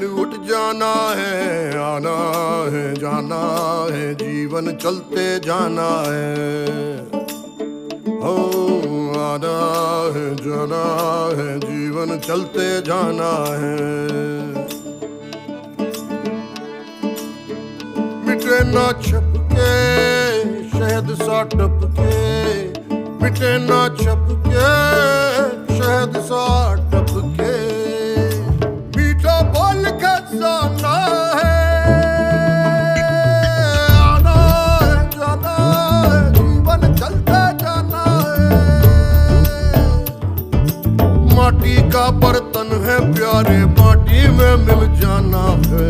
फिर उठ जाना है, आना है जाना है, जीवन चलते जाना है। हो आना है जाना है, जीवन चलते जाना है। मिटे ना छप के शहद सा टपके, मिटे ना छप के शहद सा टपके, मीठा बोल के जाना है, आना है जाना है, जीवन चलते जाना है। माटी का बर्तन है प्यारे, माटी में मिल जाना है।